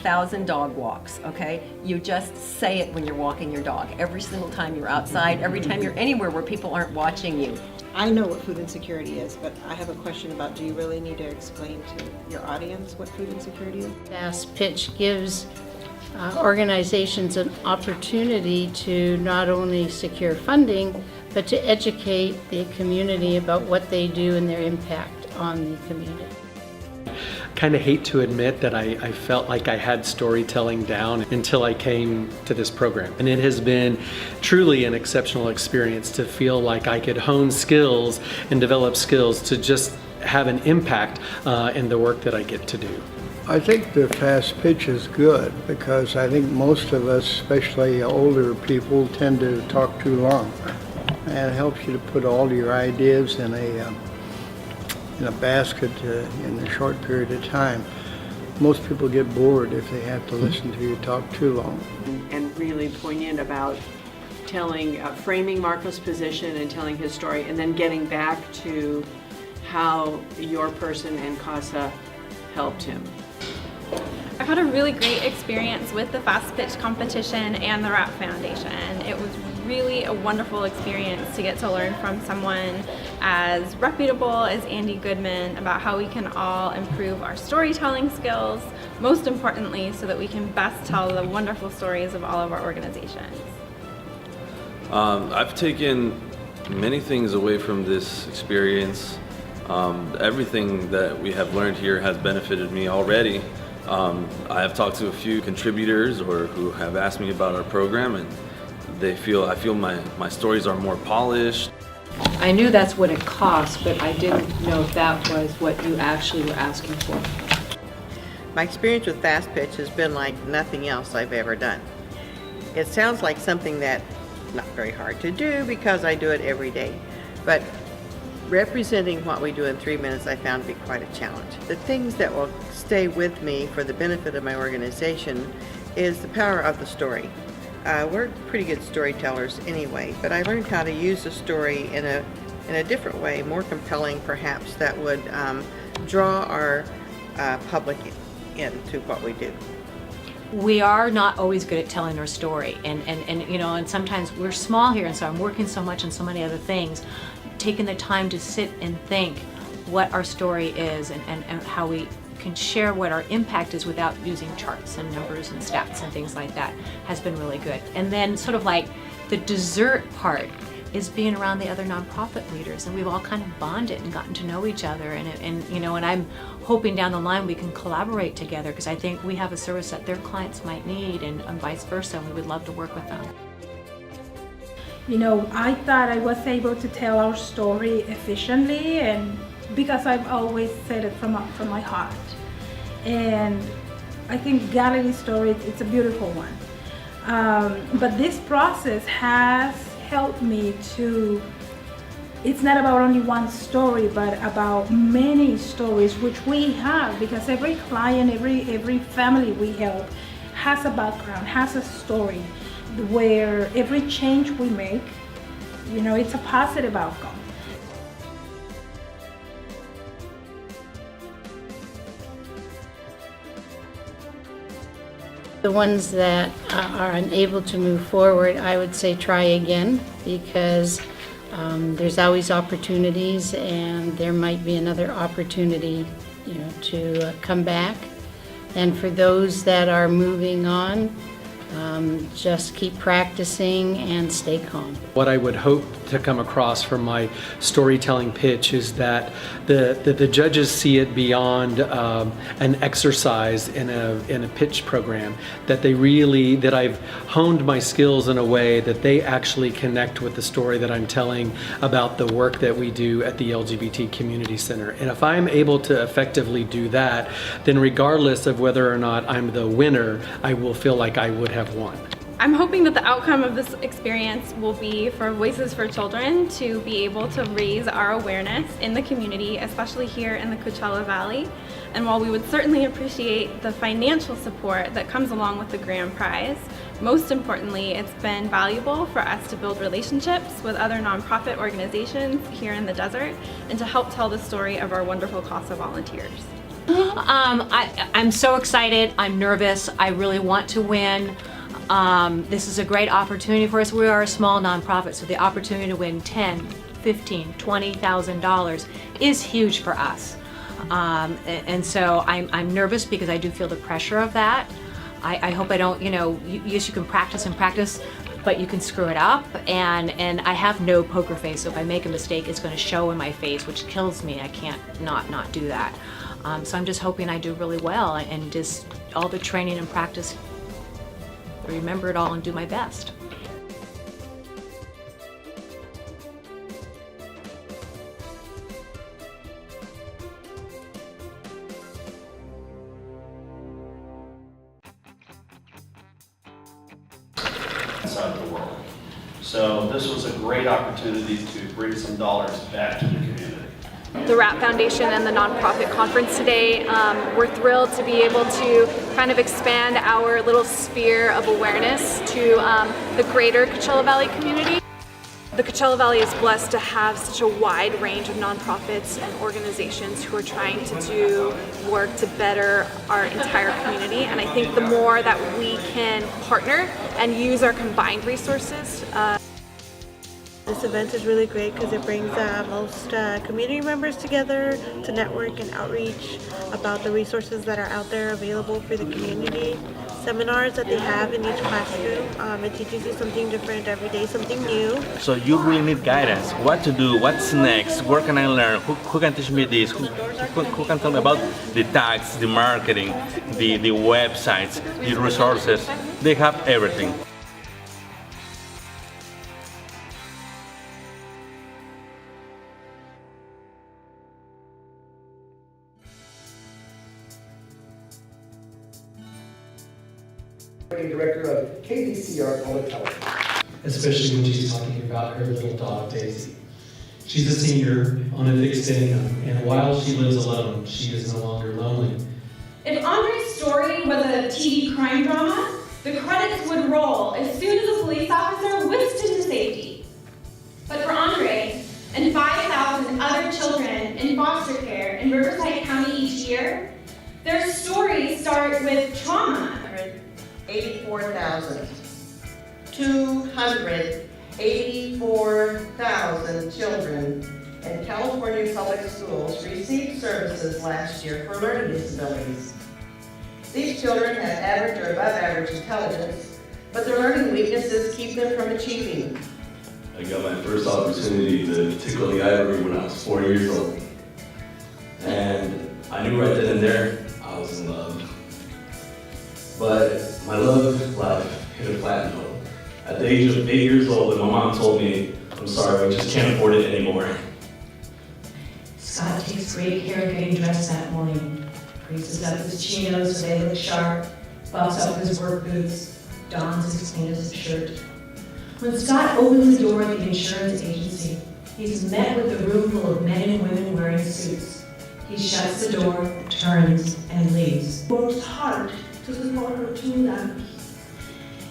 1,000 dog walks, okay? You just say it when you're walking your dog. Every single time you're outside, every time you're anywhere where people aren't watching you. I know what food insecurity is, but I have a question about, do you really need to explain to your audience what food insecurity is? Fast Pitch gives organizations an opportunity to not only secure funding, but to educate the community about what they do and their impact on the community. Kind of hate to admit that I felt like I had storytelling down until I came to this program. And it has been truly an exceptional experience to feel like I could hone skills and develop skills to just have an impact in the work that I get to do. I think the fast pitch is good because I think most of us, especially older people, tend to talk too long. And it helps you to put all your ideas in a basket in a short period of time. Most people get bored if they have to listen to you talk too long. And really poignant about telling, framing Marco's position and telling his story, and then getting back to how your person and CASA helped him. I've had a really great experience with the Fast Pitch competition and the RAP Foundation. It was really a wonderful experience to get to learn from someone as reputable as Andy Goodman about how we can all improve our storytelling skills, most importantly so that we can best tell the wonderful stories of all of our organizations. I've taken many things away from this experience. Everything that we have learned here has benefited me already. I have talked to a few contributors or who have asked me about our program, and I feel my stories are more polished. I knew that's what it cost, but I didn't know if that was what you actually were asking for. My experience with Fast Pitch has been like nothing else I've ever done. It sounds like something that's not very hard to do because I do it every day, but representing what we do in 3 minutes I found to be quite a challenge. The things that will stay with me for the benefit of my organization is the power of the story. We're pretty good storytellers anyway, but I learned how to use the story in a different way, more compelling perhaps, that would draw our public into what we do. We are not always good at telling our story, and you know, and sometimes we're small here, and so I'm working so much on so many other things. Taking the time to sit and think what our story is and how we can share what our impact is without using charts and numbers and stats and things like that has been really good. And then sort of like the dessert part is being around the other nonprofit leaders, and we've all kind of bonded and gotten to know each other, and you know, and I'm hoping down the line we can collaborate together because I think we have a service that their clients might need, and vice versa, and we would love to work with them. You know, I thought I was able to tell our story efficiently, and because I've always said it from my heart. And I think Galilee's story, it's a beautiful one. But this process has helped me to, it's not about only one story, but about many stories which we have, because every client, every family we help has a background, has a story, where every change we make, you know, it's a positive outcome. The ones that are unable to move forward, I would say try again, because there's always opportunities, and there might be another opportunity, you know, to come back. And for those that are moving on, just keep practicing and stay calm. What I would hope to come across from my storytelling pitch is that the judges see it beyond an exercise in a pitch program, that I've honed my skills in a way that they actually connect with the story that I'm telling about the work that we do at the LGBT Community Center. And if I'm able to effectively do that, then regardless of whether or not I'm the winner, I will feel like I would have won. I'm hoping that the outcome of this experience will be for Voices for Children to be able to raise our awareness in the community, especially here in the Coachella Valley. And while we would certainly appreciate the financial support that comes along with the grand prize, most importantly, it's been valuable for us to build relationships with other nonprofit organizations here in the desert and to help tell the story of our wonderful CASA volunteers. I'm so excited. I'm nervous. I really want to win. This is a great opportunity for us. We are a small nonprofit, so the opportunity to win $10,000, $15,000, $20,000 is huge for us. And so I'm nervous because I do feel the pressure of that. I hope I don't, yes, you can practice and practice, but you can screw it up. And I have no poker face, so if I make a mistake, it's going to show in my face, which kills me. I can't not do that. So I'm just hoping I do really well and just all the training and practice, remember it all and do my best. Outside of the world. So this was a great opportunity to bring some dollars back to the community. The RAP Foundation and the nonprofit conference today, we're thrilled to be able to kind of expand our little sphere of awareness to the greater Coachella Valley community. The Coachella Valley is blessed to have such a wide range of nonprofits and organizations who are trying to do work to better our entire community, and I think the more that we can partner and use our combined resources. This event is really great because it brings most community members together to network and outreach about the resources that are out there available for the community. Seminars that they have in each classroom. It teaches you something different every day, something new. So you really need guidance. What to do, what's next, where can I learn, who can teach me this, who can tell me about the tags, the marketing, the websites, the resources. They have everything. Director of KVCR Public Health. Especially when she's talking about her little dog, Daisy. She's a senior on a fixed income, and while she lives alone, she is no longer lonely. If Andre's story was a TV crime drama, the credits would roll as soon as a police officer whisked him to safety. But for Andre and 5,000 other children in foster care in Riverside County each year, their stories start with trauma. 284,000 children in California public schools received services last year for learning disabilities. These children have average or above average intelligence, but their learning weaknesses keep them from achieving. I got my first opportunity to tickle the ivory when I was 4 years old. And I knew right then and there I was in love. But my love life hit a flat note. At the age of 8 years old, my mom told me, I'm sorry, we just can't afford it anymore. Scott takes great care of getting dressed that morning. Greases up his chinos so they look sharp, buffs up his work boots, dons his cleanest shirt. When Scott opens the door at the insurance agency, he's met with a room full of men and women wearing suits. He shuts the door, turns, and leaves. Works hard to support her two daughters.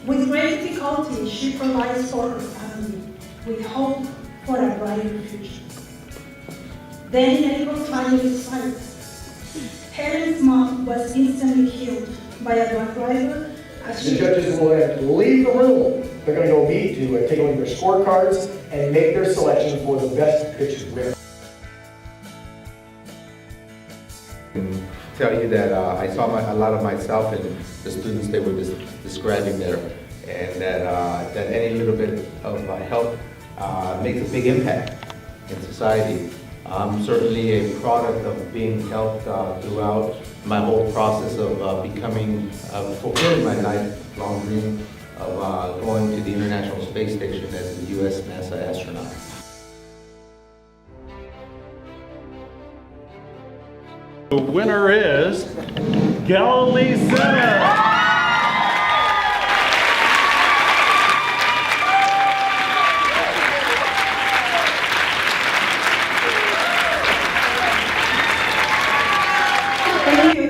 With great difficulty, she provides for her family with hope for a brighter future. Then medical tragedy strikes. Helen's mom was instantly killed by a drunk driver. The judges will have to leave the room. They're going to go meet to take a look at their scorecards and make their selection for the best pitch winner. Tell you that I saw a lot of myself in the students they were describing there, and that any little bit of help makes a big impact in society. I'm certainly a product of being helped throughout my whole process of fulfilling my lifelong dream of going to the International Space Station as a U.S. NASA astronaut. The winner is Galilee Center.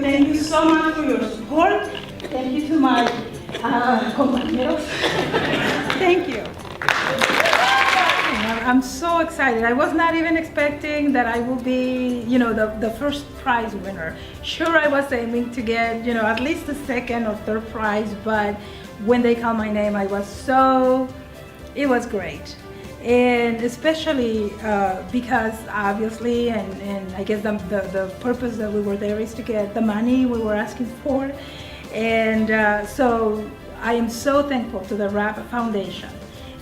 Thank you so much for your support. Thank you to my compañeros. Thank you. I'm so excited. I was not even expecting that I will be, the first prize winner. Sure, I was aiming to get, at least the second or third prize, but when they called my name, it was great. And especially because obviously, and I guess the purpose that we were there is to get the money we were asking for. And so I am so thankful to the RAP Foundation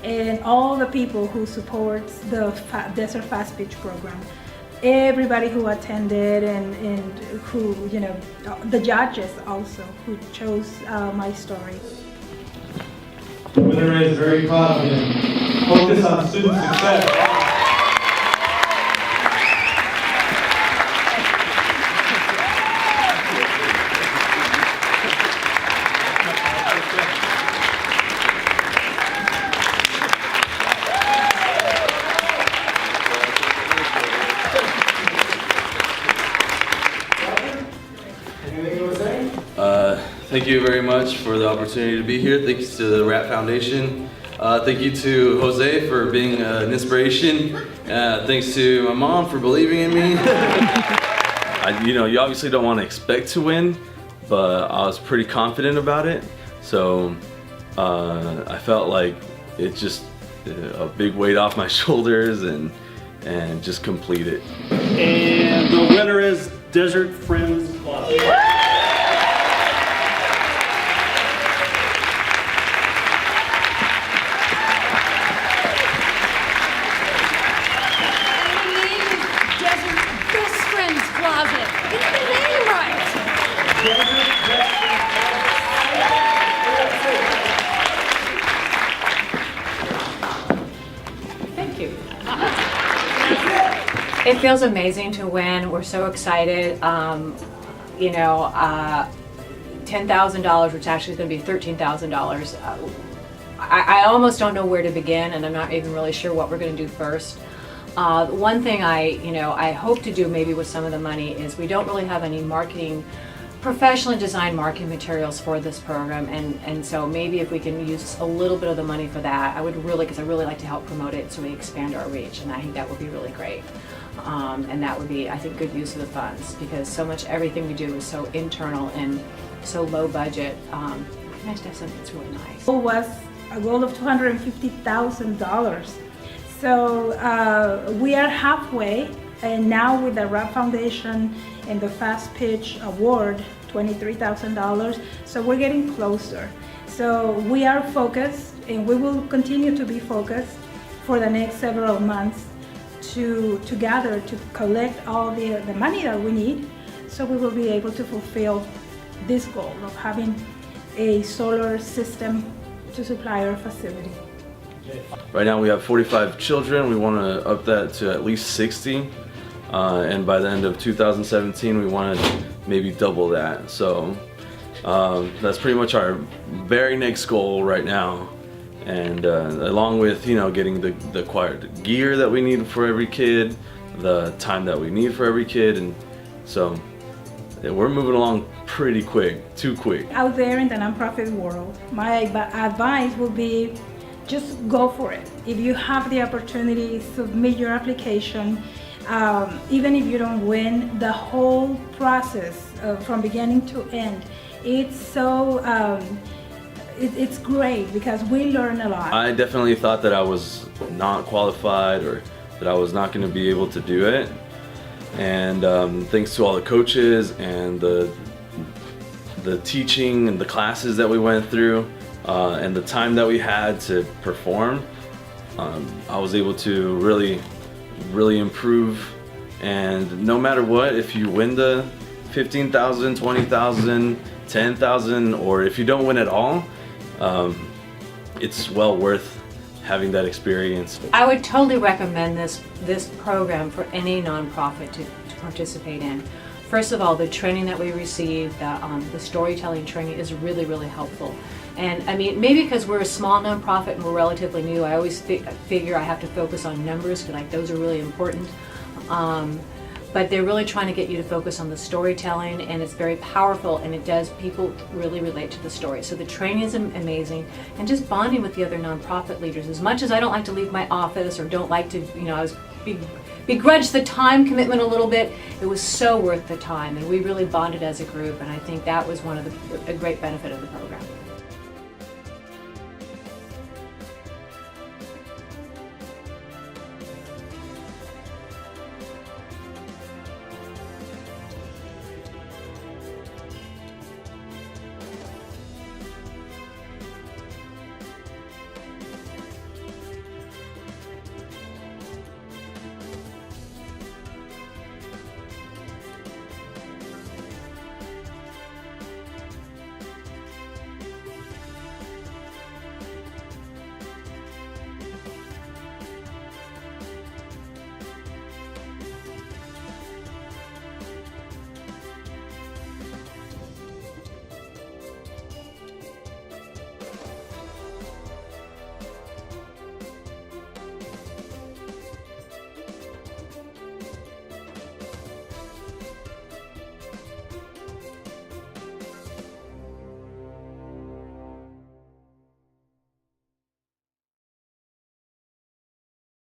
and all the people who support the Desert Fast Pitch program. Everybody who attended and who, the judges also who chose my story. The winner is very confident. Focus on student success. Thank you very much for the opportunity to be here. Thanks to the RAP Foundation. Thank you to Jose for being an inspiration. Thanks to my mom for believing in me. You obviously don't want to expect to win, but I was pretty confident about it. So I felt like it's just a big weight off my shoulders and just complete it. And the winner is Desert Friends Club. It feels amazing to win. We're so excited. $10,000, which actually is going to be $13,000. I almost don't know where to begin, and I'm not even really sure what we're going to do first. One thing I hope to do maybe with some of the money is we don't really have any professionally designed marketing materials for this program, and so maybe if we can use a little bit of the money for that, because I really like to help promote it so we expand our reach, and I think that would be really great. And that would be, I think, good use of the funds, because everything we do is so internal and so low budget. It'd be nice to have something that's really nice. It was a goal of $250,000. So we are halfway, and now with the RAP Foundation and the Fast Pitch Award, $23,000. So we're getting closer. So we are focused, and we will continue to be focused for the next several months to gather, to collect all the money that we need, so we will be able to fulfill this goal of having a solar system to supply our facility. Right now we have 45 children. We want to up that to at least 60. And by the end of 2017, we want to maybe double that. So that's pretty much our very next goal right now. And along with, getting the required gear that we need for every kid, the time that we need for every kid. And so we're moving along pretty quick, too quick. Out there in the nonprofit world, my advice would be just go for it. If you have the opportunity, submit your application. Even if you don't win, the whole process from beginning to end, it's so it's great because we learn a lot. I definitely thought that I was not qualified or that I was not going to be able to do it. And thanks to all the coaches and the teaching and the classes that we went through and the time that we had to perform, I was able to really improve. And no matter what, if you win the $15,000, $20,000, $10,000, or if you don't win at all, it's well worth having that experience. I would totally recommend this program for any nonprofit to participate in. First of all, the training that we receive, the storytelling training is really, really helpful. And I mean, maybe because we're a small nonprofit and we're relatively new, I always figure I have to focus on numbers, because those are really important. but they're really trying to get you to focus on the storytelling, and it's very powerful, and it does, people really relate to the story. So the training is amazing, and just bonding with the other nonprofit leaders. As much as I don't like to leave my office or don't like to, I was begrudge the time commitment a little bit, it was so worth the time, and we really bonded as a group, and I think that was a great benefit of the program.